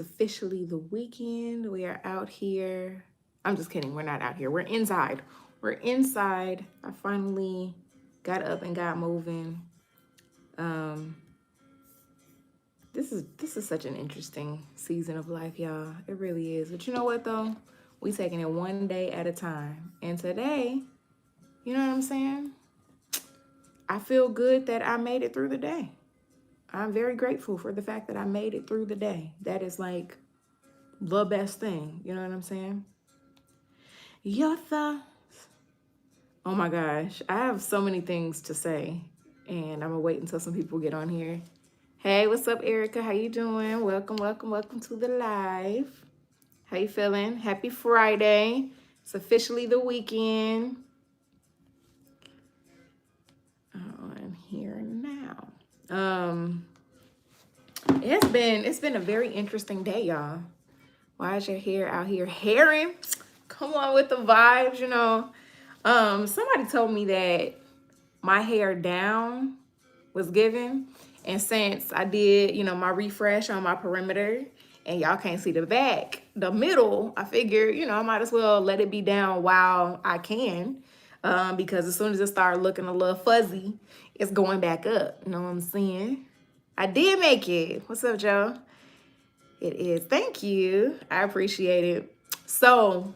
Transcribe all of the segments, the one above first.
Officially the weekend. We are out here. I'm just kidding. We're not out here. We're inside. We're inside. I finally got up and got moving. Um, this is such an interesting season of life, y'all. It really is. But you know what though? We taking it one day at a time. And today, you know what I'm saying? I feel good that I made it through the day. I'm very grateful for the fact that I made it through the day. That is like the best thing. You know what I'm saying? Your thoughts. Oh my gosh. I have so many things to say. And I'm gonna wait until some people get on here. Hey, what's up, Erica? How you doing? Welcome, welcome, welcome to the live. How you feeling? Happy Friday. It's officially the weekend. I'm here now. It's been a very interesting day, y'all. Why is your hair out here hairing? Come on with the vibes, you know. Somebody told me that my hair down was given. And since I did, my refresh on my perimeter, and y'all can't see the back, the middle, I figured, I might as well let it be down while I can. Because as soon as it started looking a little fuzzy, it's going back up. You know what I'm saying? I did make it. What's up, Joe? It is. Thank you. I appreciate it. So,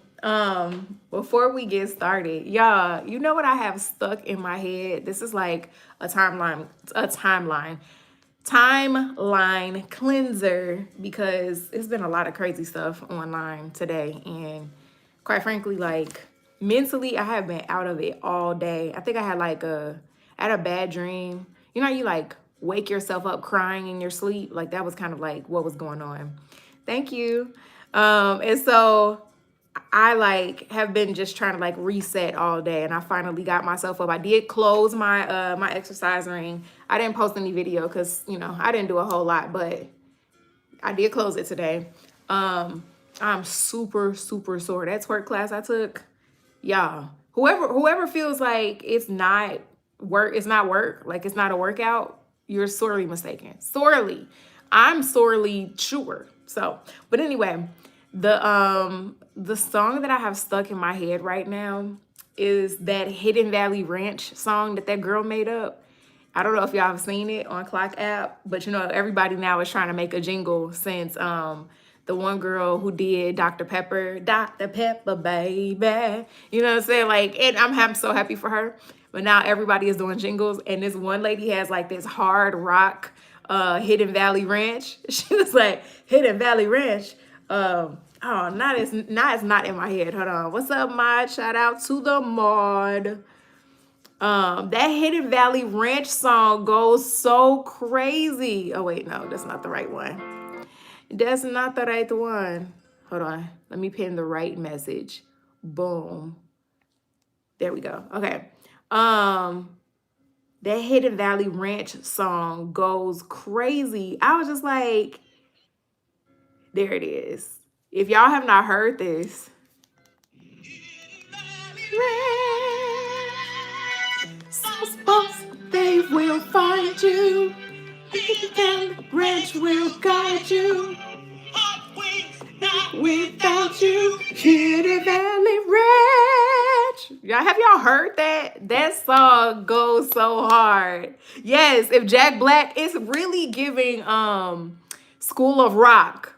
before we get started, y'all, you know what I have stuck in my head? This is like a timeline cleanser because it's been a lot of crazy stuff online today. And quite frankly, like mentally, I have been out of it all day. I think I had I had a bad dream. You know, you like wake yourself up crying in your sleep. Like that was kind of like what was going on. Thank you. And so I have been just trying to reset all day, and I finally got myself up. I did close my my exercise ring. I didn't post any video because I didn't do a whole lot, but I did close it today. I'm super sore. That twerk class I took, y'all. Whoever feels like it's not work, like it's not a workout, you're sorely mistaken. Sorely. I'm sorely sure. So, but anyway, the song that I have stuck in my head right now is that Hidden Valley Ranch song that girl made up. I don't know if y'all have seen it on Clock app, but everybody now is trying to make a jingle since the one girl who did Dr. Pepper, baby. You know what I'm saying? And I'm so happy for her. But now everybody is doing jingles, and this one lady has this hard rock Hidden Valley Ranch. She was like, Hidden Valley Ranch. It's not in my head. Hold on. What's up, Mod? Shout out to the Mod. That Hidden Valley Ranch song goes so crazy. Oh wait, no, that's not the right one. That's not the right one. Hold on. Let me pin the right message. Boom. There we go. Okay. That Hidden Valley Ranch song goes crazy. I was just like, there it is. If y'all have not heard this, they will find you. Hidden Ranch will guide you. Without you, Hidden Valley Ranch. Have y'all heard that? That song goes so hard. Yes, if Jack Black, it's really giving School of Rock.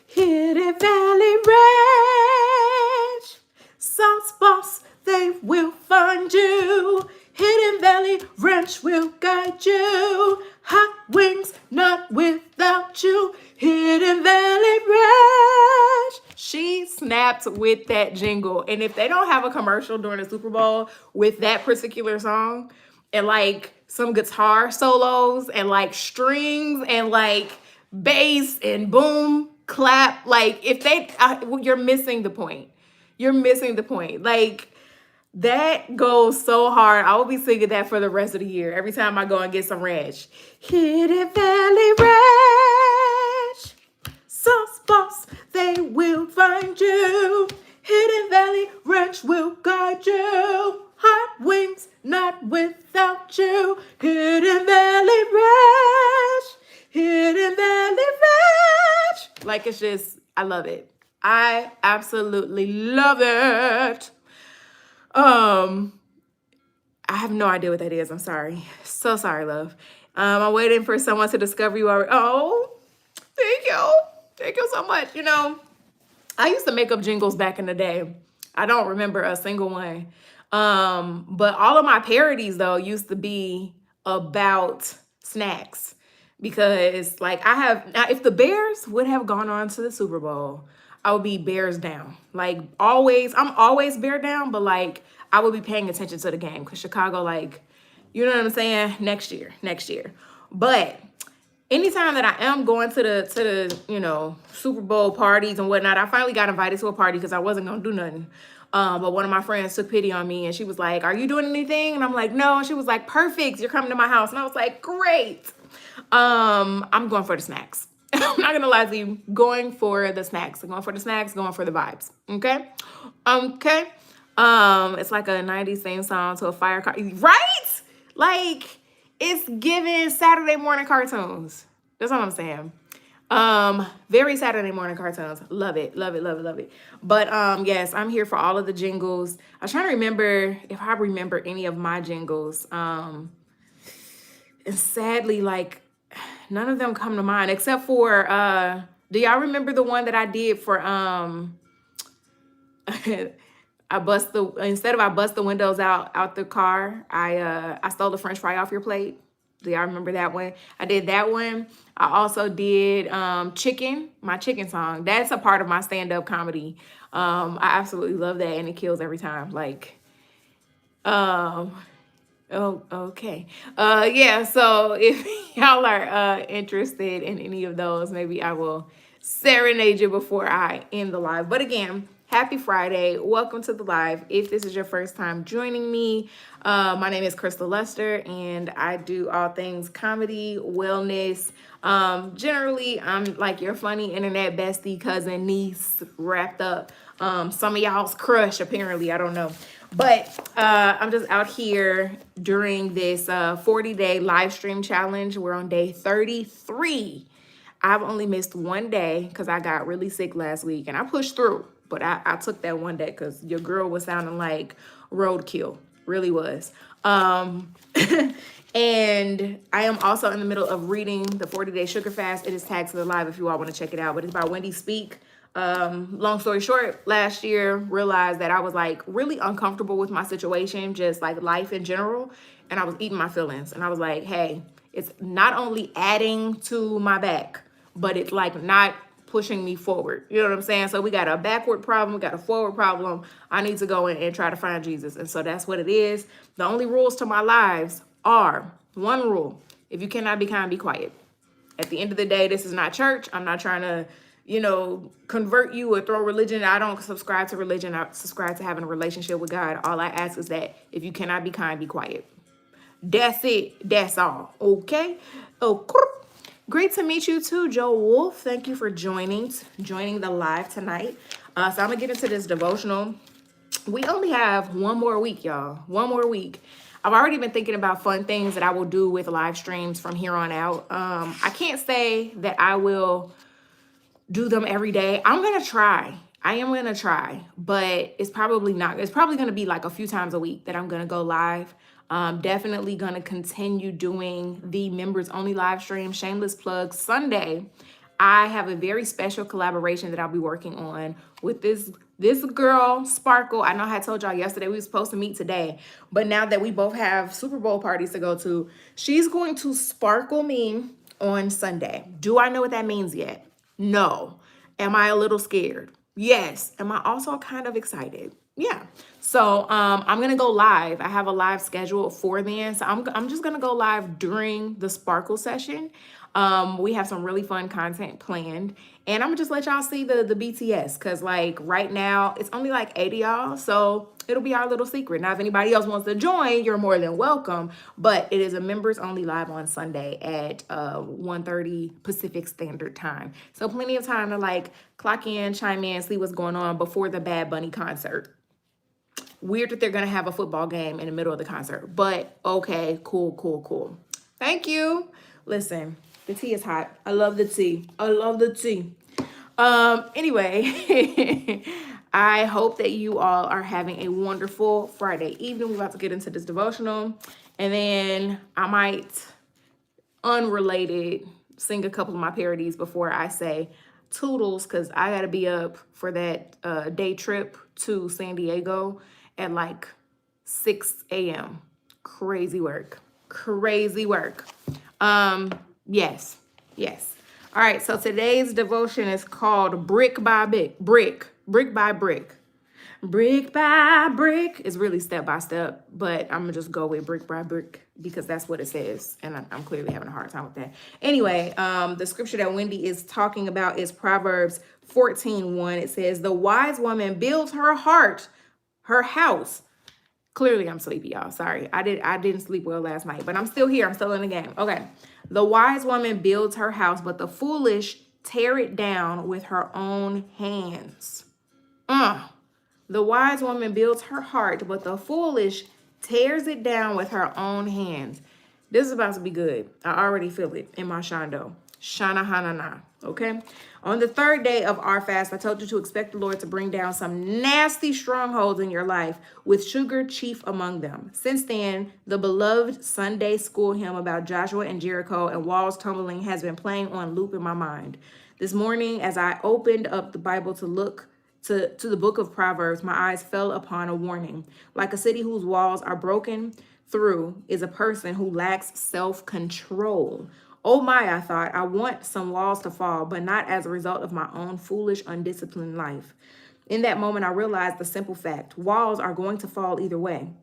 Hidden Valley Ranch, sauce boss, they will find you. Hidden Valley Ranch will guide you. Hot wings, not without you. Hidden Valley Ranch. She snapped with that jingle. And if they don't have a commercial during the Super Bowl with that particular song and some guitar solos and strings and bass and boom, clap, you're missing the point. You're missing the point. That goes so hard. I will be singing that for the rest of the year. Every time I go and get some ranch. Hidden Valley Ranch. Sauce boss, they will find you. Hidden Valley Ranch will guide you. Hot wings, not without you. Hidden Valley Ranch. Hidden Valley much. Like, it's just, I love it. I absolutely love it. I have no idea what that is. I'm sorry. So sorry, love. I'm waiting for someone to discover you already. Oh, thank you. Thank you so much. I used to make up jingles back in the day. I don't remember a single one. But all of my parodies though used to be about snacks because like I have now if the Bears would have gone on to the Super Bowl, I would be Bears down. Like always, I'm always bear down, but like I would be paying attention to the game because Chicago, like, you know what I'm saying? Next year. But anytime that I am going to the Super Bowl parties and whatnot, I finally got invited to a party because I wasn't gonna do nothing. But one of my friends took pity on me and she was like, "Are you doing anything?" And I'm like, "No." And she was like, "Perfect, you're coming to my house." And I was like, "Great." I'm going for the snacks. I'm not gonna lie to you. Going for the snacks. I'm going for the snacks. Going for the vibes. Okay. Okay. It's like a '90s theme song to a fire car, right? Like it's giving Saturday morning cartoons. That's what I'm saying. Very Saturday morning cartoons. Love it, love it, love it, love it. But yes, I'm here for all of the jingles. I was trying to remember if I remember any of my jingles. And sadly, like none of them come to mind except for do y'all remember the one that I did for I bust the instead of I bust the windows out the car, I stole the French fry off your plate. Do y'all remember that one? I did that one. I also did chicken, my chicken song. That's a part of my stand-up comedy. I absolutely love that and it kills every time. Like oh, okay. Yeah, so if y'all are interested in any of those, maybe I will serenade you before I end the live. But again, happy Friday. Welcome to the live. If this is your first time joining me, my name is Crystal Lester and I do all things comedy, wellness. Generally, I'm like your funny internet bestie, cousin, niece, wrapped up. Some of y'all's crush, apparently. I don't know. But I'm just out here during this 40-day live stream challenge. We're on day 33. I've only missed one day because I got really sick last week and I pushed through. But I took that one day because your girl was sounding like roadkill. Really was. And I am also in the middle of reading the 40-day sugar fast. It is tagged to the live if you all want to check it out. But it's by Wendy Speak. Long story short, last year realized that I was like really uncomfortable with my situation, just like life in general. And I was eating my feelings. And I was like, hey, it's not only adding to my back, but it's like not pushing me forward. You know what I'm saying? So we got a backward problem, we got a forward problem. I need to go in and try to find Jesus. And so that's what it is. The only rules to my lives are one rule. If you cannot be kind, be quiet. At the end of the day, this is not church. I'm not trying to, convert you or throw religion. I don't subscribe to religion. I subscribe to having a relationship with God. All I ask is that if you cannot be kind, be quiet. That's it. That's all. Okay? Oh, great to meet you too, Joe Wolf. Thank you for joining the live tonight. So I'm going to get into this devotional. We only have one more week, y'all. One more week. I've already been thinking about fun things that I will do with live streams from here on out. I can't say that I will do them every day. I'm going to try. I am going to try, but it's probably going to be like a few times a week that I'm going to go live. Definitely going to continue doing the members only live stream. Shameless plug. Sunday, I have a very special collaboration that I'll be working on with this girl, Sparkle. I know I told y'all yesterday we were supposed to meet today, but now that we both have Super Bowl parties to go to, she's going to sparkle me on Sunday. Do I know what that means yet? No. Am I a little scared? Yes. Am I also kind of excited? Yeah. So I'm gonna go live. I have a live schedule for then. So I'm just gonna go live during the Sparkle session. We have some really fun content planned. And I'm gonna just let y'all see the BTS because like right now it's only like 80 y'all. So it'll be our little secret. Now, if anybody else wants to join, you're more than welcome. But it is a members only live on Sunday at 1:30 Pacific Standard Time. So plenty of time to like clock in, chime in, see what's going on before the Bad Bunny concert. Weird that they're going to have a football game in the middle of the concert. But okay, cool. Thank you. Listen, the tea is hot. I love the tea. I love the tea. Anyway, I hope that you all are having a wonderful Friday evening. We're about to get into this devotional, and then I might, unrelated, sing a couple of my parodies before I say toodles, because I got to be up for that day trip to San Diego at like 6 a.m. Crazy work. Crazy work. Yes. Yes. All right, so today's devotion is called Brick by Brick by Brick. Brick by brick is really step by step, but I'm gonna just go with brick by brick because that's what it says, and I'm clearly having a hard time with that. Anyway, the scripture that Wendy is talking about is Proverbs 14:1. It says, "The wise woman builds her house." Clearly, I'm sleepy, y'all. Sorry, I didn't sleep well last night, but I'm still here. I'm still in the game. Okay, the wise woman builds her house, but the foolish tear it down with her own hands. The wise woman builds her heart, but the foolish tears it down with her own hands. This is about to be good. I already feel it in my shando. Shana hanana. Okay. On the third day of our fast, I told you to expect the Lord to bring down some nasty strongholds in your life, with sugar chief among them. Since then, the beloved Sunday school hymn about Joshua and Jericho and walls tumbling has been playing on loop in my mind. This morning, as I opened up the Bible to look to the book of Proverbs, my eyes fell upon a warning. Like a city whose walls are broken through is a person who lacks self-control. Oh my, I thought, I want some walls to fall, but not as a result of my own foolish, undisciplined life. In that moment, I realized the simple fact: walls are going to fall either way.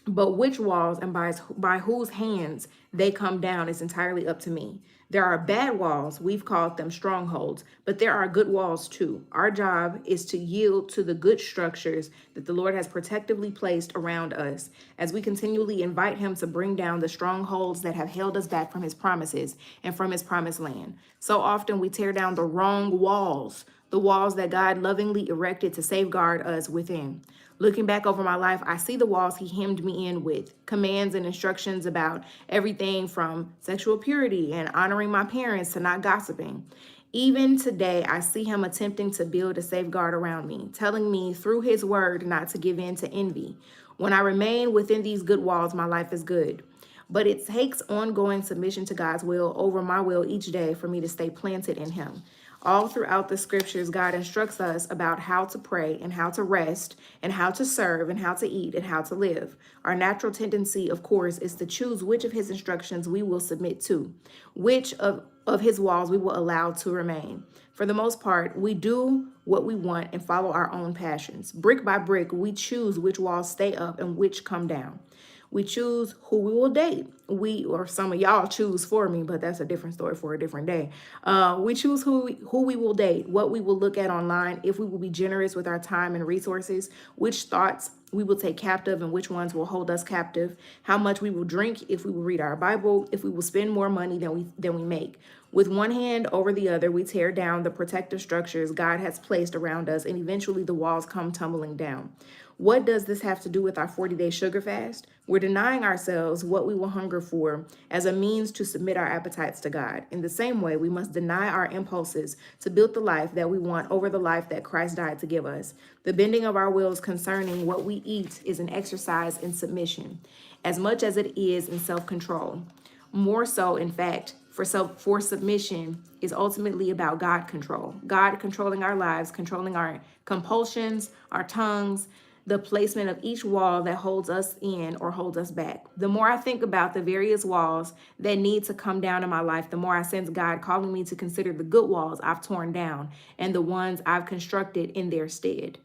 But which walls and by whose hands they come down is entirely up to me. There are bad walls, we've called them strongholds, but there are good walls too. Our job is to yield to the good structures that the Lord has protectively placed around us as we continually invite Him to bring down the strongholds that have held us back from His promises and from His promised land. So often we tear down the wrong walls, the walls that God lovingly erected to safeguard us within. Looking back over my life, I see the walls He hemmed me in with, commands and instructions about everything from sexual purity and honoring my parents to not gossiping. Even today, I see Him attempting to build a safeguard around me, telling me through His word not to give in to envy. When I remain within these good walls, my life is good. But it takes ongoing submission to God's will over my will each day for me to stay planted in Him. All throughout the scriptures, God instructs us about how to pray and how to rest and how to serve and how to eat and how to live. Our natural tendency, of course, is to choose which of His instructions we will submit to, which of His walls we will allow to remain. For the most part, we do what we want and follow our own passions. Brick by brick, we choose which walls stay up and which come down. We choose who we will date. We, or some of y'all choose for me, but that's a different story for a different day. We choose who we will date, what we will look at online, if we will be generous with our time and resources, which thoughts we will take captive and which ones will hold us captive, how much we will drink, if we will read our Bible, if we will spend more money than we make. With one hand over the other, we tear down the protective structures God has placed around us, and eventually the walls come tumbling down. What does this have to do with our 40-day sugar fast? We're denying ourselves what we will hunger for as a means to submit our appetites to God. In the same way, we must deny our impulses to build the life that we want over the life that Christ died to give us. The bending of our wills concerning what we eat is an exercise in submission, as much as it is in self-control. More so, in fact, for submission is ultimately about God control. God controlling our lives, controlling our compulsions, our tongues, the placement of each wall that holds us in or holds us back. The more I think about the various walls that need to come down in my life, the more I sense God calling me to consider the good walls I've torn down and the ones I've constructed in their stead.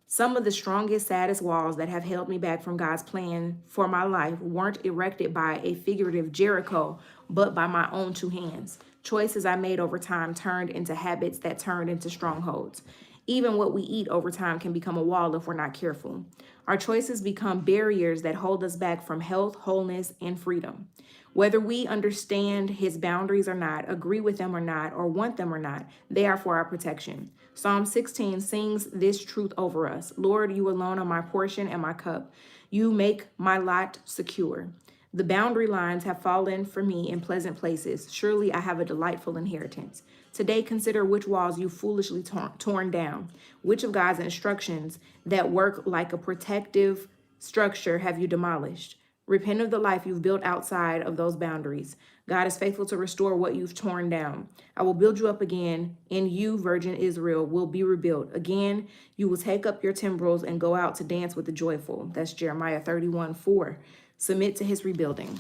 Some of the strongest, saddest walls that have held me back from God's plan for my life weren't erected by a figurative Jericho, but by my own two hands. Choices I made over time turned into habits that turned into strongholds. Even what we eat over time can become a wall if we're not careful. Our choices become barriers that hold us back from health, wholeness, and freedom. Whether we understand His boundaries or not, agree with them or not, or want them or not, they are for our protection. Psalm 16 sings this truth over us. Lord, you alone are my portion and my cup. You make my lot secure. The boundary lines have fallen for me in pleasant places. Surely I have a delightful inheritance. Today, consider which walls you foolishly torn down. Which of God's instructions that work like a protective structure have you demolished? Repent of the life you've built outside of those boundaries. God is faithful to restore what you've torn down. I will build you up again, and you, virgin Israel, will be rebuilt. Again, you will take up your timbrels and go out to dance with the joyful. That's Jeremiah 31:4. Submit to his rebuilding.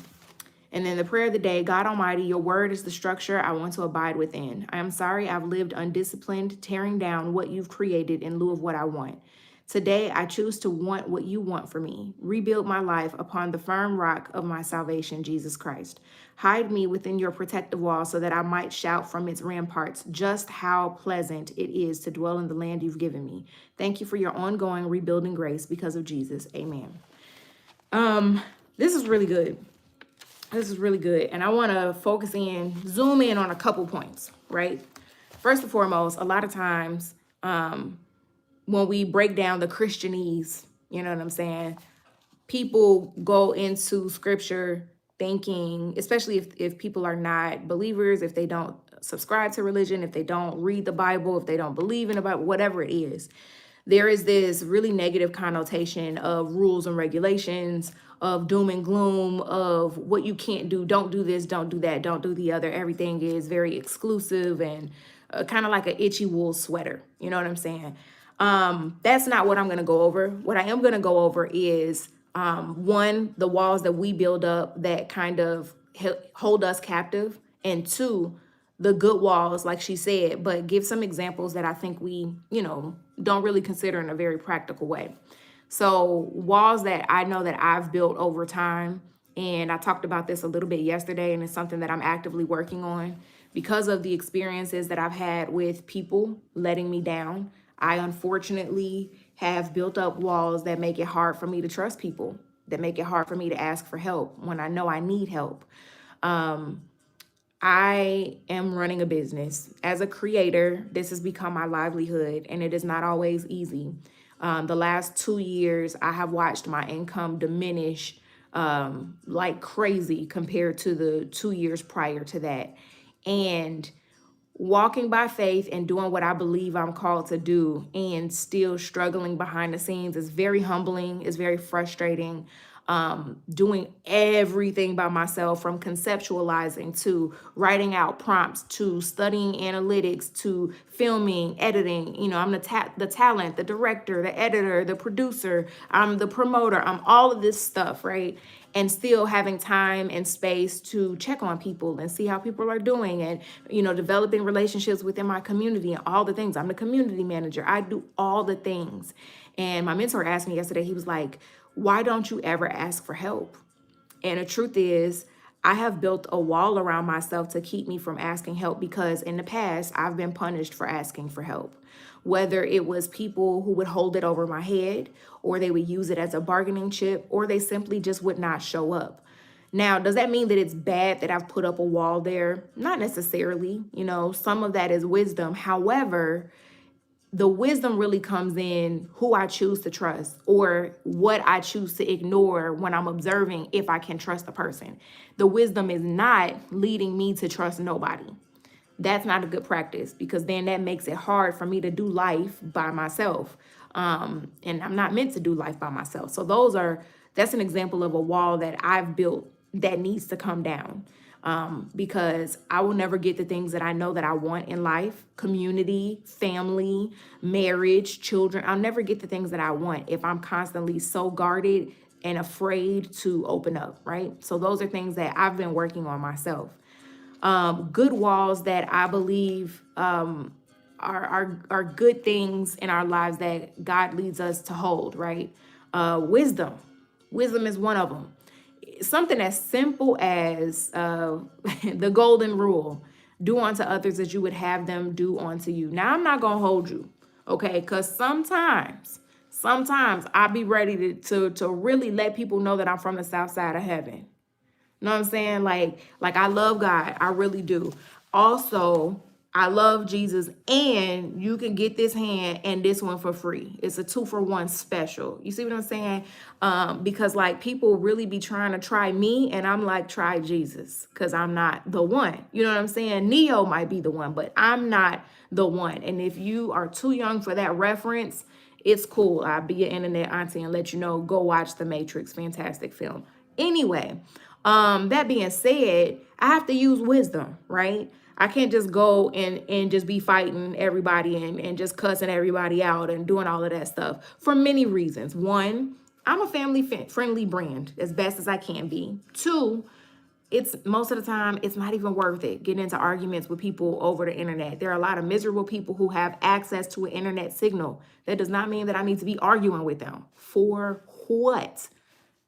And then the prayer of the day: God Almighty, your word is the structure I want to abide within. I am sorry I've lived undisciplined, tearing down what you've created in lieu of what I want. Today, I choose to want what you want for me. Rebuild my life upon the firm rock of my salvation, Jesus Christ. Hide me within your protective wall so that I might shout from its ramparts just how pleasant it is to dwell in the land you've given me. Thank you for your ongoing rebuilding grace because of Jesus. Amen. This is really good. This is really good. And I want to zoom in on a couple points, right? First and foremost, a lot of times, when we break down the Christianese, you know what I'm saying? People go into scripture thinking, especially if people are not believers, if they don't subscribe to religion, if they don't read the Bible, if they don't believe in the Bible, whatever it is, there is this really negative connotation of rules and regulations, of doom and gloom, of what you can't do, don't do this, don't do that, don't do the other. Everything is very exclusive and kind of like an itchy wool sweater. You know what I'm saying? That's not what I'm going to go over. What I am going to go over is one, the walls that we build up that kind of hold us captive, and two, the good walls, like she said, but give some examples that I think we, don't really consider in a very practical way. So walls that I know that I've built over time, and I talked about this a little bit yesterday, and it's something that I'm actively working on because of the experiences that I've had with people letting me down. I unfortunately have built up walls that make it hard for me to trust people, that make it hard for me to ask for help when I know I need help. I am running a business. As a creator, this has become my livelihood, and it is not always easy. The last 2 years, I have watched my income diminish like crazy compared to the 2 years prior to that. And walking by faith and doing what I believe I'm called to do and still struggling behind the scenes is very humbling, is very frustrating. Doing everything by myself, from conceptualizing to writing out prompts to studying analytics to filming, editing. I'm the talent, the director, the editor, the producer, I'm the promoter, I'm all of this stuff, right? And still having time and space to check on people and see how people are doing, and developing relationships within my community and all the things. I'm the community manager. I do all the things. And my mentor asked me yesterday, he was like, why don't you ever ask for help? And the truth is, I have built a wall around myself to keep me from asking help, because in the past, I've been punished for asking for help. Whether it was people who would hold it over my head, or they would use it as a bargaining chip, or they simply just would not show up. Now, does that mean that it's bad that I've put up a wall there? Not necessarily. Some of that is wisdom. However, the wisdom really comes in who I choose to trust, or what I choose to ignore when I'm observing if I can trust a person. The wisdom is not leading me to trust nobody. That's not a good practice, because then that makes it hard for me to do life by myself. And I'm not meant to do life by myself. So that's an example of a wall that I've built that needs to come down. Because I will never get the things that I know that I want in life: community, family, marriage, children. I'll never get the things that I want if I'm constantly so guarded and afraid to open up, right? So those are things that I've been working on myself. Good walls that I believe are good things in our lives that God leads us to hold, right? Wisdom. Wisdom is one of them. Something as simple as the golden rule: do unto others as you would have them do unto you. Now, I'm not going to hold you, okay? Because sometimes I'll be ready to really let people know that I'm from the south side of heaven. You know what I'm saying? Like I love God. I really do. Also, I love Jesus, and you can get this hand and this one for free. It's a 2-for-1 special. You see what I'm saying? Because like people really be trying to try me, and I'm like, try Jesus, because I'm not the one. You know what I'm saying? Neo might be the one, but I'm not the one. And if you are too young for that reference, it's cool. I'll be your internet auntie and let you know, go watch The Matrix. Fantastic film. Anyway, that being said, I have to use wisdom, right? I can't just go and just be fighting everybody and just cussing everybody out and doing all of that stuff for many reasons. One, I'm a family friendly brand as best as I can be. Two, it's most of the time it's not even worth it getting into arguments with people over the internet. There are a lot of miserable people who have access to an internet signal. That does not mean that I need to be arguing with them. For what?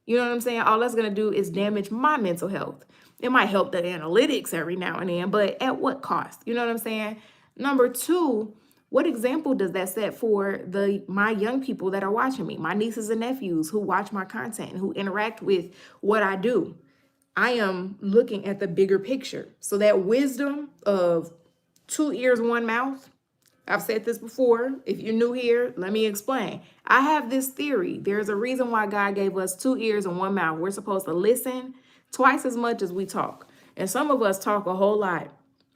You know what I'm saying? All that's going to do is damage my mental health. It might help the analytics every now and then, but at what cost? You know what I'm saying? Number two, what example does that set for my young people that are watching me, my nieces and nephews who watch my content and who interact with what I do? I am looking at the bigger picture. So that wisdom of 2 ears, 1 mouth, I've said this before. If you're new here, let me explain. I have this theory. There's a reason why God gave us 2 ears and 1 mouth. We're supposed to listen twice as much as we talk. And some of us talk a whole lot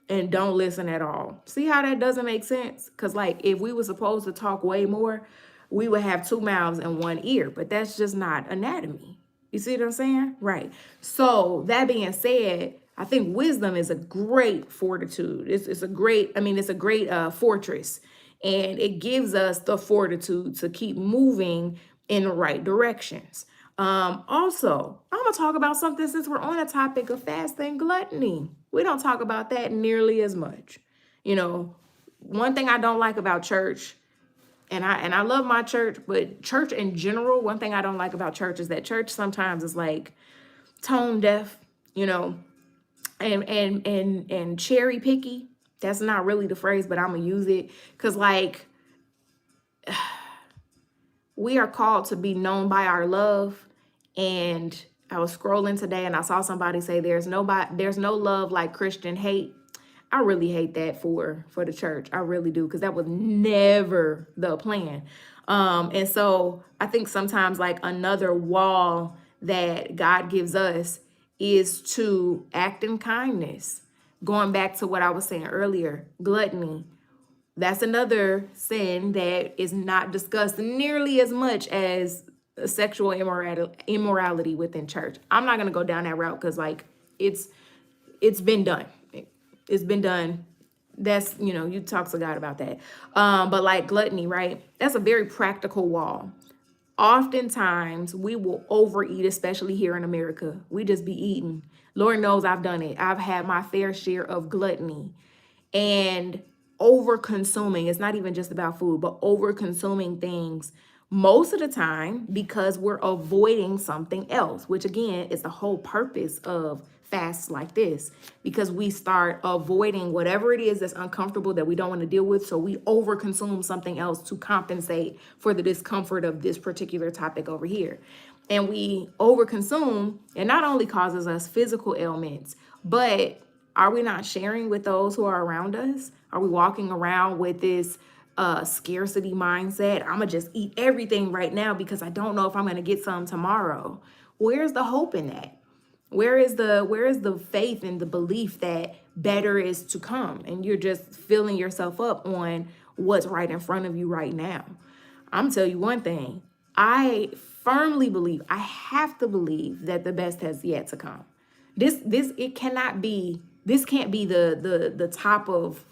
and don't listen at all. See how that doesn't make sense? Because like if we were supposed to talk way more, we would have 2 mouths and 1 ear, but that's just not anatomy. You see what I'm saying? Right. So that being said, I think wisdom is a great fortitude. It's a great, it's a great fortress. And it gives us the fortitude to keep moving in the right directions. Also, I'm going to talk about something since we're on a topic of fasting, gluttony. We don't talk about that nearly as much. You know, one thing I don't like about church, and I love my church, but church in general, one thing I don't like about church is that church sometimes is like tone deaf, you know, and cherry picky. That's not really the phrase, but I'm gonna use it because like we are called to be known by our love. And I was scrolling today and I saw somebody say there's no love like Christian hate. I really hate that for the church. I really do, because that was never the plan. And so I think sometimes like another wall that God gives us is to act in kindness. Going back to what I was saying earlier, gluttony. That's another sin that is not discussed nearly as much as sexual immorality within church. I'm not going to go down that route because like it's been done. It's been done. That's, you talk to God about that. But like gluttony, right? That's a very practical wall. Oftentimes we will overeat, especially here in America. We just be eating. Lord knows I've done it. I've had my fair share of gluttony and over consuming. It's not even just about food, but over consuming things most of the time because we're avoiding something else, which again is the whole purpose of fasts like this, because we start avoiding whatever it is that's uncomfortable that we don't want to deal with. So we overconsume something else to compensate for the discomfort of this particular topic over here. And we overconsume, and not only causes us physical ailments, but are we not sharing with those who are around us? Are we walking around with this scarcity mindset? I'm gonna just eat everything right now because I don't know if I'm gonna get some tomorrow. Where's the hope in that? Where is the faith and the belief that better is to come, and you're just filling yourself up on what's right in front of you right now? I'm gonna tell you one thing. I firmly believe, I have to believe that the best has yet to come. This can't be the top of,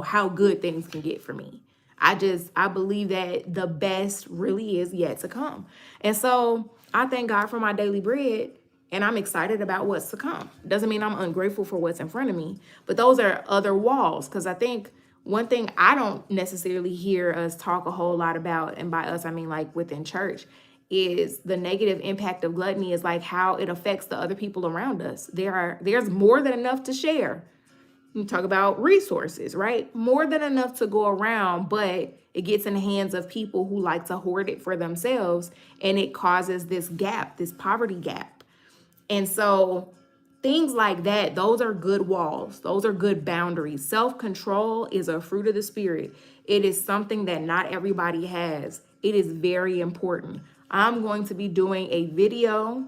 how good things can get for me. I believe that the best really is yet to come. And so I thank God for my daily bread, and I'm excited about what's to come. Doesn't mean I'm ungrateful for what's in front of me, but those are other walls. Because I think one thing I don't necessarily hear us talk a whole lot about, and by us I mean like within church, is the negative impact of gluttony, is like how it affects the other people around us. There's more than enough to share. You talk about resources, right? More than enough to go around, but it gets in the hands of people who like to hoard it for themselves, and it causes this gap, this poverty gap. And so Things like that, those are good walls. Those are good boundaries. Self-control is a fruit of the spirit. It is something that not everybody has. It is very important. I'm going to be doing a video.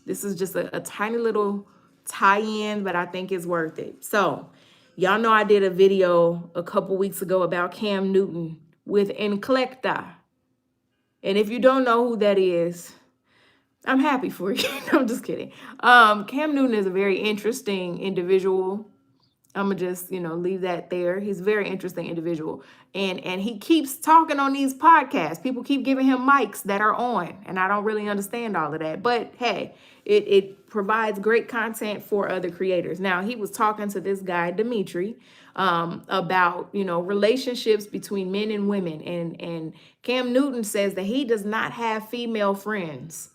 This is just a tiny little tie-in, but I think it's worth it. So, y'all know I did a video a couple weeks ago about Cam Newton with Enclecta. And if you don't know who that is, I'm happy for you. No, I'm just kidding. Cam Newton is a very interesting individual. I'm gonna just, leave that there. He's a very interesting individual. And he keeps talking on these podcasts. People keep giving him mics that are on, and I don't really understand all of that. But hey, it provides great content for other creators. Now, he was talking to this guy, Dimitri, about, relationships between men and women. And Cam Newton says that he does not have female friends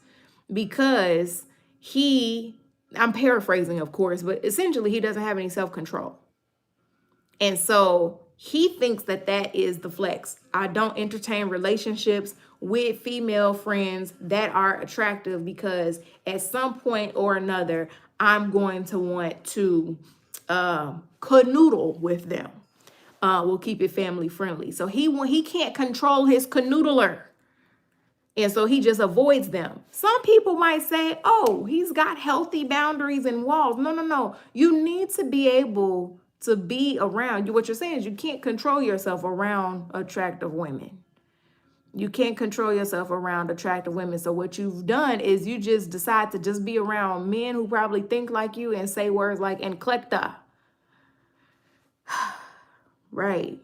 because I'm paraphrasing, of course, but essentially he doesn't have any self-control. And so he thinks that that is the flex. I don't entertain relationships with female friends that are attractive because at some point or another, I'm going to want to canoodle with them. We'll keep it family friendly. So he can't control his canoodler. And so he just avoids them. Some people might say, oh, he's got healthy boundaries and walls. No. You need to be able to be around. What you're saying is you can't control yourself around attractive women. You can't control yourself around attractive women. So what you've done is you just decide to just be around men who probably think like you and say words like "enclecta." Right.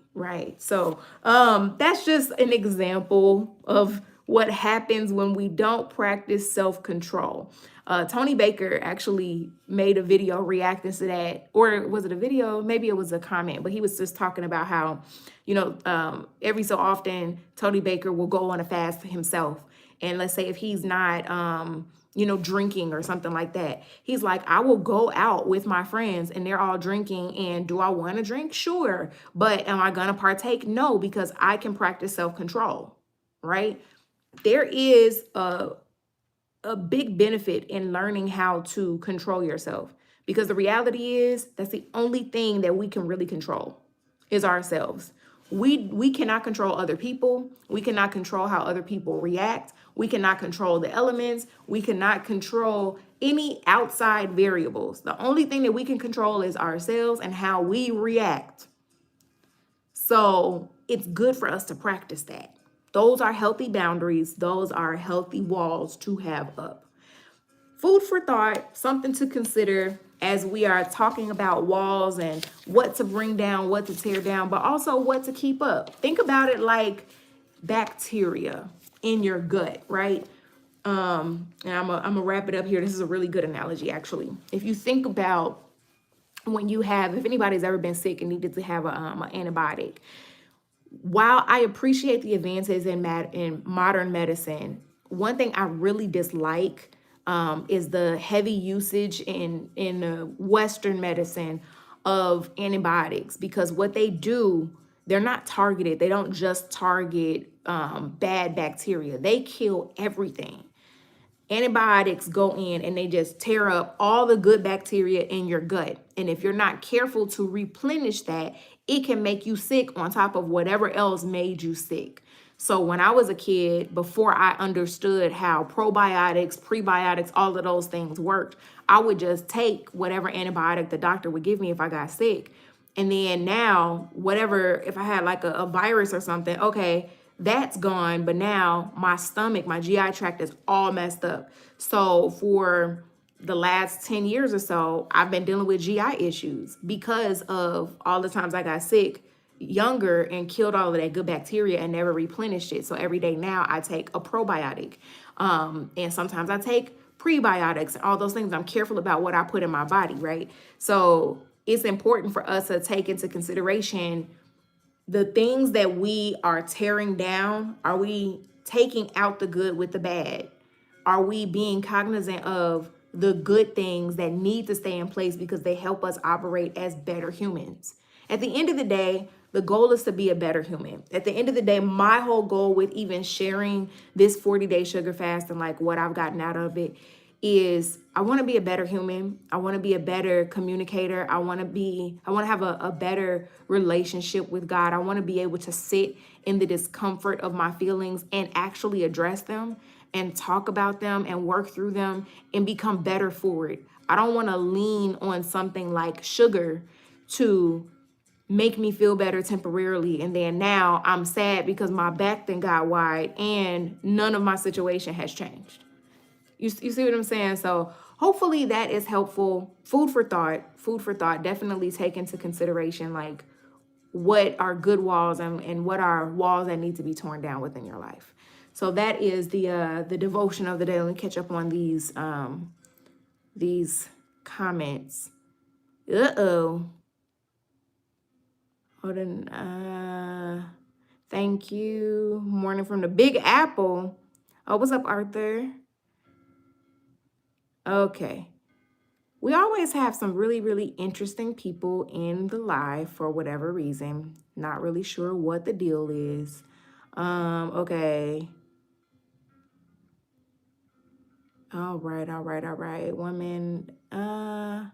So that's just an example of what happens when we don't practice self-control. Tony Baker actually made a video reacting to that, or was it a video? Maybe it was a comment, but he was just talking about how, every so often Tony Baker will go on a fast himself. And let's say if he's not, drinking or something like that. He's like, I will go out with my friends and they're all drinking. And do I want to drink? Sure. But am I going to partake? No, because I can practice self-control, right? There is a big benefit in learning how to control yourself, because the reality is that's the only thing that we can really control is ourselves. We cannot control other people. We cannot control how other people react. We cannot control the elements. We cannot control any outside variables. The only thing that we can control is ourselves and how we react. So it's good for us to practice that. Those are healthy boundaries. Those are healthy walls to have up. Food for thought, something to consider as we are talking about walls and what to bring down, what to tear down, but also what to keep up. Think about it like bacteria in your gut, right? And I'm gonna wrap it up here. This is a really good analogy, actually. If you think about if anybody's ever been sick and needed to have an antibiotic, while I appreciate the advances in modern medicine, one thing I really dislike is the heavy usage in Western medicine of antibiotics, because what they do, they're not targeted. They don't just target bad bacteria. They kill everything. Antibiotics go in and they just tear up all the good bacteria in your gut. And if you're not careful to replenish that, it can make you sick on top of whatever else made you sick. So when I was a kid, before I understood how probiotics, prebiotics, all of those things worked, I would just take whatever antibiotic the doctor would give me if I got sick. And then now, if I had like a virus or something, okay, that's gone. But now my stomach, my GI tract is all messed up. So for the last 10 years or so, I've been dealing with GI issues because of all the times I got sick younger and killed all of that good bacteria and never replenished it. So every day now I take a probiotic. And sometimes I take prebiotics and all those things. I'm careful about what I put in my body, right? So it's important for us to take into consideration the things that we are tearing down. Are we taking out the good with the bad? Are we being cognizant of the good things that need to stay in place because they help us operate as better humans? At the end of the day, the goal is to be a better human. At the end of the day, my whole goal with even sharing this 40-day sugar fast and like what I've gotten out of it is I want to be a better human. I want to be a better communicator. I want to have a better relationship with God. I want to be able to sit in the discomfort of my feelings and actually address them and talk about them and work through them and become better for it. I don't want to lean on something like sugar to make me feel better temporarily, and then now I'm sad because my back then got wide and none of my situation has changed. You see what I'm saying? So hopefully that is helpful. Food for thought. Food for thought. Definitely take into consideration like what are good walls and what are walls that need to be torn down within your life. So that is the devotion of the day. Let me catch up on these comments. Uh-oh. Hold on. Thank you. Morning from the Big Apple. Oh, what's up, Arthur? Okay. We always have some really, really interesting people in the live for whatever reason. Not really sure what the deal is. Okay. All right. One man, I'm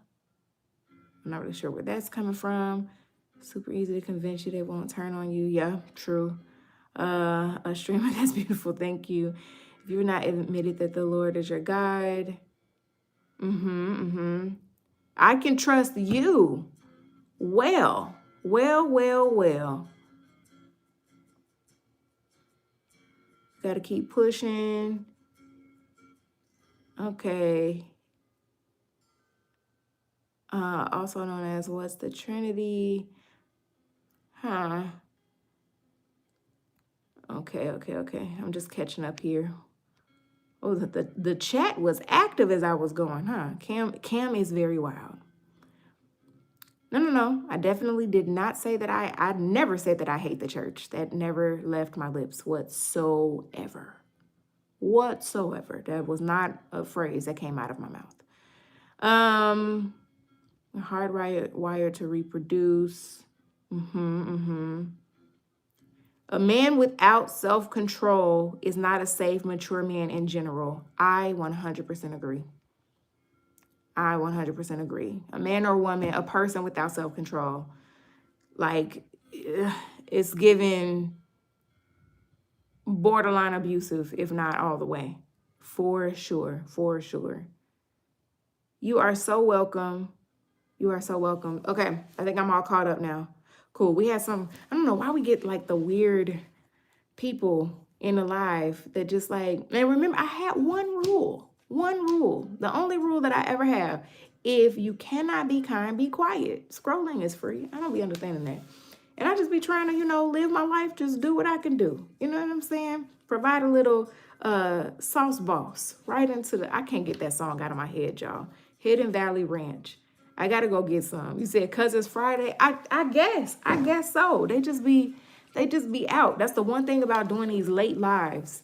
not really sure where that's coming from. Super easy to convince you they won't turn on you. Yeah, true. A streamer, that's beautiful. Thank you. If you're not admitted that the Lord is your guide, I can trust you. Well. Got to keep pushing. Okay. Also known as what's the Trinity? Huh. Okay. I'm just catching up here. Oh, the chat was active as I was going, huh? Cam is very wild. No. I definitely did not say that I never said that I hate the church. That never left my lips whatsoever. That was not a phrase that came out of my mouth. Hardwired to reproduce. A man without self-control is not a safe, mature man in general. I 100% agree. A man or woman, a person without self-control, like, it's given borderline abusive, if not all the way. For sure. You are so welcome. Okay, I think I'm all caught up now. Cool. We had I don't know why we get like the weird people in the live that just like, and remember, I had one rule, the only rule that I ever have. If you cannot be kind, be quiet. Scrolling is free. I don't be understanding that. And I just be trying to, live my life, just do what I can do. You know what I'm saying? Provide a little sauce boss right into I can't get that song out of my head, y'all. Hidden Valley Ranch. I gotta go get some. You said 'cause it's Friday. I guess so. They just be out. That's the one thing about doing these late lives.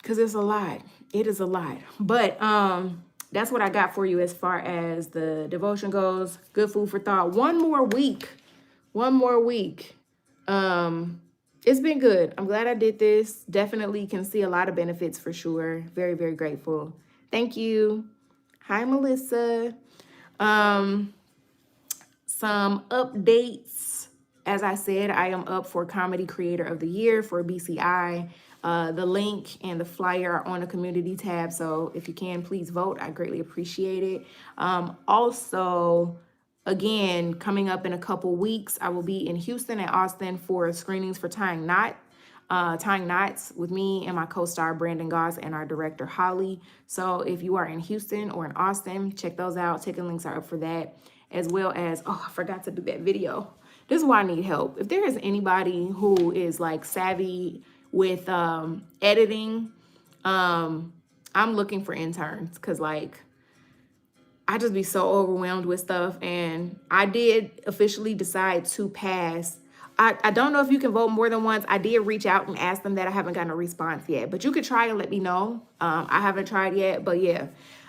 'Cause it's a lot. It is a lot. But that's what I got for you as far as the devotion goes. Good food for thought. One more week. It's been good. I'm glad I did this. Definitely can see a lot of benefits for sure. Very, very grateful. Thank you. Hi, Melissa. Some updates. As I said, I am up for Comedy Creator of the Year for BCI. The link and the flyer are on the community tab. So if you can, please vote. I greatly appreciate it. Also, again, coming up in a couple weeks, I will be in Houston and Austin for screenings for Tying Knots with me and my co-star Brandon Goss and our director Holly. So if you are in Houston or in Austin, check those out. Ticket links are up for that, as well as, I forgot to do that video. This is why I need help. If there is anybody who is like savvy with editing, I'm looking for interns, because like I just be so overwhelmed with stuff. And I did officially decide to pass. I don't know if you can vote more than once. I did reach out and ask them that. I haven't gotten a response yet, but you could try and let me know. I haven't tried yet, but yeah.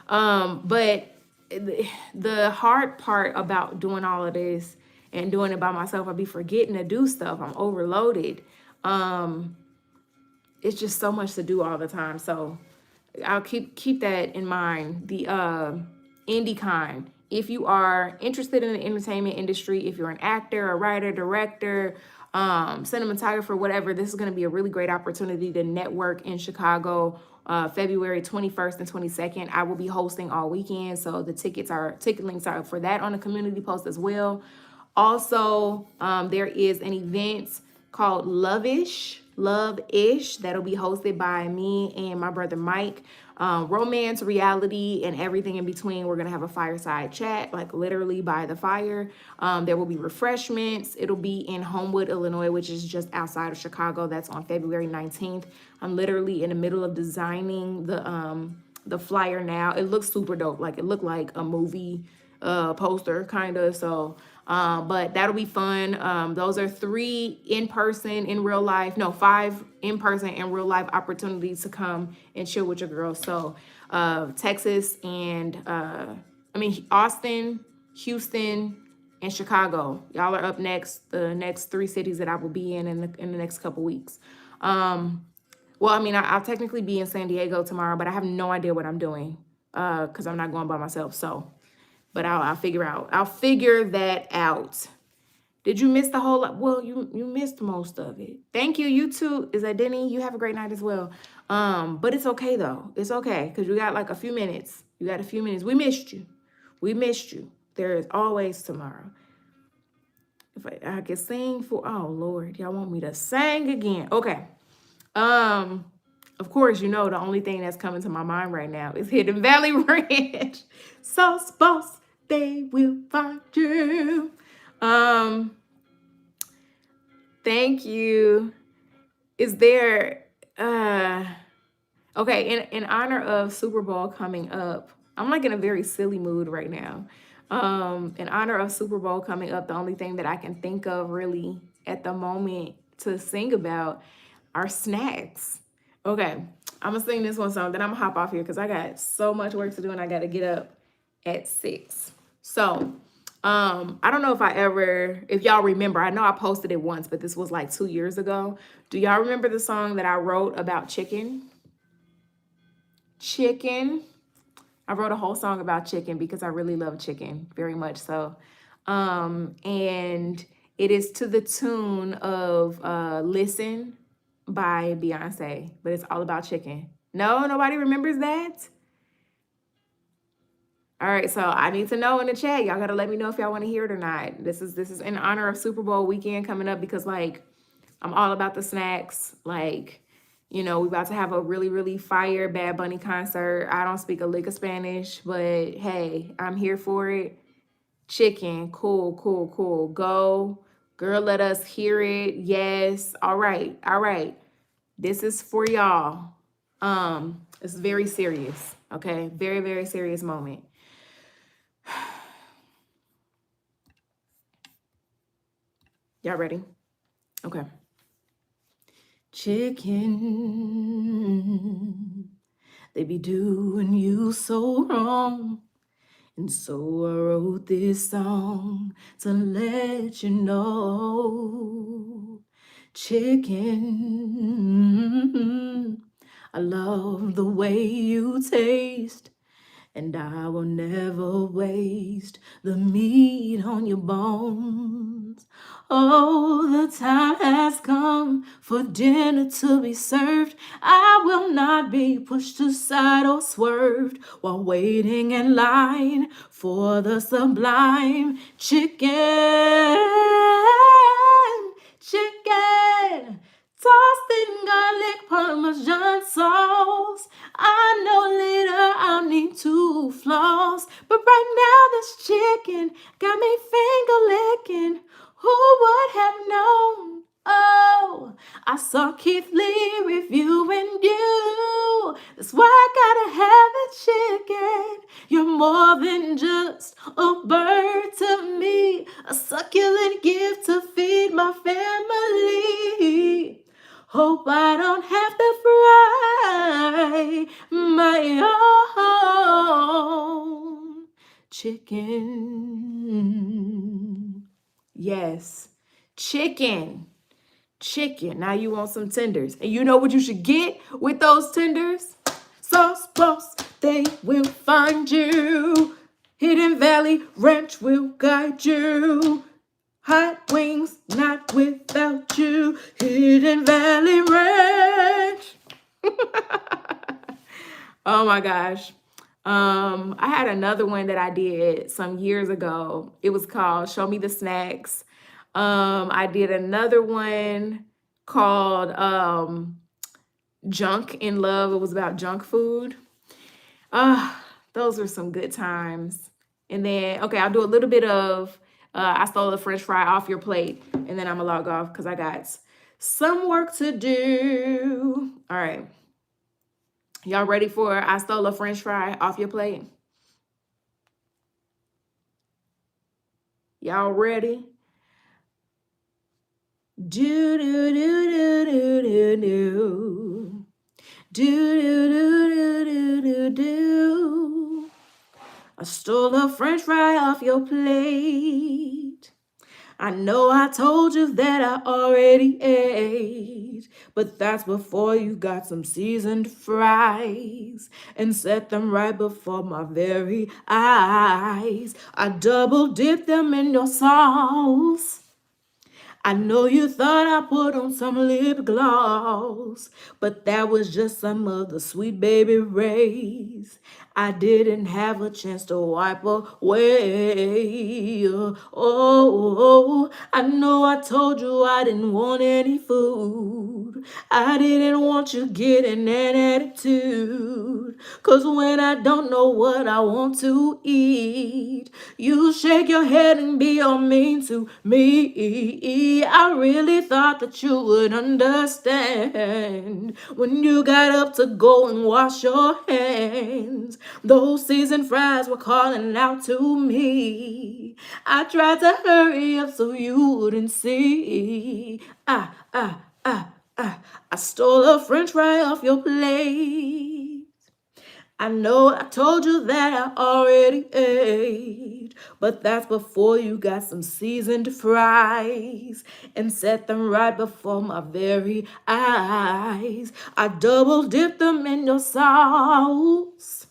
But the hard part about doing all of this and doing it by myself, I be forgetting to do stuff. I'm overloaded. It's just so much to do all the time. So I'll keep that in mind. The indie kind. If you are interested in the entertainment industry, if you're an actor, a writer, director, cinematographer, whatever, this is going to be a really great opportunity to network in Chicago. February 21st and 22nd. I will be hosting all weekend, so the ticket links are for that on the community post as well. Also, there is an event called Love-ish, that'll be hosted by me and my brother Mike. Romance, reality, and everything in between. We're gonna have a fireside chat, like literally by the fire. There will be refreshments. It'll be in Homewood, Illinois, which is just outside of Chicago. That's on February 19th. I'm literally in the middle of designing the flyer now. It looks super dope. Like it looked like a movie poster kind of. So but that'll be fun. Those are 3 in-person, in real life, no, 5 in-person and real life opportunities to come and chill with your girls. So Texas and Austin, Houston, and Chicago. Y'all are up next, the next 3 cities that I will be in the next couple weeks. Well, I'll technically be in San Diego tomorrow, but I have no idea what I'm doing because I'm not going by myself. So, but I'll figure that out. Did you miss the whole lot? Well, you missed most of it. Thank you. You too. Is that Denny? You have a great night as well. But it's okay though. It's okay because you got like a few minutes. You got a few minutes. We missed you. There is always tomorrow. If I could sing for, oh Lord, y'all want me to sing again? Okay. Of course, the only thing that's coming to my mind right now is Hidden Valley Ranch. Sauce Boss, they will find you. Thank you. Is there, okay, in honor of Super Bowl coming up, I'm like in a very silly mood right now. In honor of Super Bowl coming up, the only thing that I can think of really at the moment to sing about are snacks. Okay, I'm gonna sing this one song, then I'm gonna hop off here because I got so much work to do and I gotta get up at 6. So, I don't know if y'all remember, I know I posted it once, but this was like 2 years ago. Do y'all remember the song that I wrote about chicken? I wrote a whole song about chicken because I really love chicken, very much so. And it is to the tune of Listen by Beyonce, but it's all about chicken. No, nobody remembers that? All right, so I need to know in the chat. Y'all gotta let me know if y'all want to hear it or not. This is in honor of Super Bowl weekend coming up because like I'm all about the snacks. Like, we about to have a really, really fire Bad Bunny concert. I don't speak a lick of Spanish, but hey, I'm here for it. Chicken, cool. Go, girl, let us hear it. Yes, all right. This is for y'all. It's very serious, okay? Very, very serious moment. Y'all ready? Okay. Chicken, they be doing you so wrong. And so I wrote this song to let you know. Chicken, I love the way you taste. And I will never waste the meat on your bones. Oh, the time has come for dinner to be served. I will not be pushed aside or swerved while waiting in line for the sublime chicken. Tossed in garlic parmesan sauce. I know later I'll need to floss, but right now this chicken got me finger licking. Who would have known? Oh, I saw Keith Lee reviewing you. That's why I gotta have the chicken. You're more than just a bird to me, a succulent gift to feed my family. Hope I don't have to fry my own chicken. Yes, chicken. Now you want some tenders. And you know what you should get with those tenders? Sauce Boss, they will find you. Hidden Valley Ranch will guide you. Hot wings, not without you. Hidden Valley Ranch. Oh my gosh. I had another one that I did some years ago. It was called Show Me the Snacks. I did another one called Junk in Love. It was about junk food. Those were some good times. And then, okay, I'll do a little bit of I stole a French fry off your plate, and then I'm gonna log off because I got some work to do. All right. Y'all ready for I stole a French fry off your plate? Y'all ready? Do do do do do do do. Do do do do do do. I stole a French fry off your plate. I know I told you that I already ate, but that's before you got some seasoned fries and set them right before my very eyes. I double dipped them in your sauce. I know you thought I put on some lip gloss, but that was just some of the sweet baby rays. I didn't have a chance to wipe away. Oh, I know I told you I didn't want any food. I didn't want you getting an attitude. 'Cause when I don't know what I want to eat, you shake your head and be all mean to me. I really thought that you would understand when you got up to go and wash your hands. Those seasoned fries were calling out to me. I tried to hurry up so you wouldn't see. I stole a French fry off your plate. I know I told you that I already ate, but that's before you got some seasoned fries and set them right before my very eyes. I double dipped them in your sauce.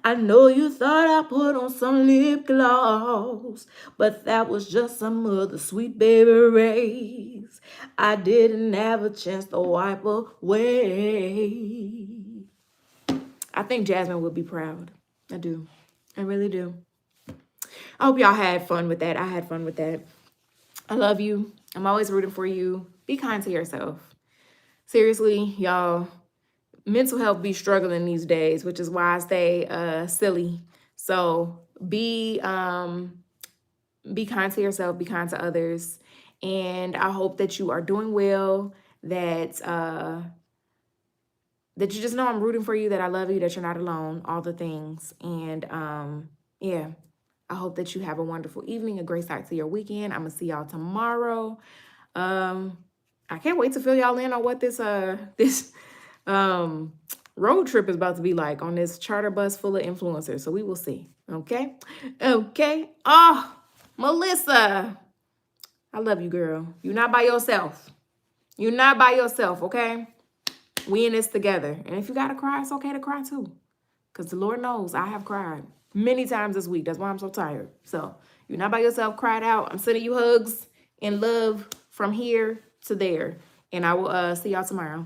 I know you thought I put on some lip gloss, but that was just some of the sweet baby rays. I didn't have a chance to wipe away. I think Jasmine would be proud. I do. I really do. I hope y'all had fun with that. I had fun with that. I love you. I'm always rooting for you. Be kind to yourself. Seriously, y'all, mental health be struggling these days, which is why I stay silly. So be kind to yourself, be kind to others. And I hope that you are doing well, that that you just know I'm rooting for you, that I love you, that you're not alone, all the things. And yeah, I hope that you have a wonderful evening, a great start to your weekend. I'm gonna see y'all tomorrow. I can't wait to fill y'all in on what this road trip is about to be like on this charter bus full of influencers. So we will see. Okay. Oh, Melissa, I love you, girl. You're not by yourself. You're not by yourself, okay? We in this together. And if you gotta cry, it's okay to cry too. Because the Lord knows I have cried many times this week. That's why I'm so tired. So you're not by yourself. Cry it out. I'm sending you hugs and love from here to there. And I will see y'all tomorrow.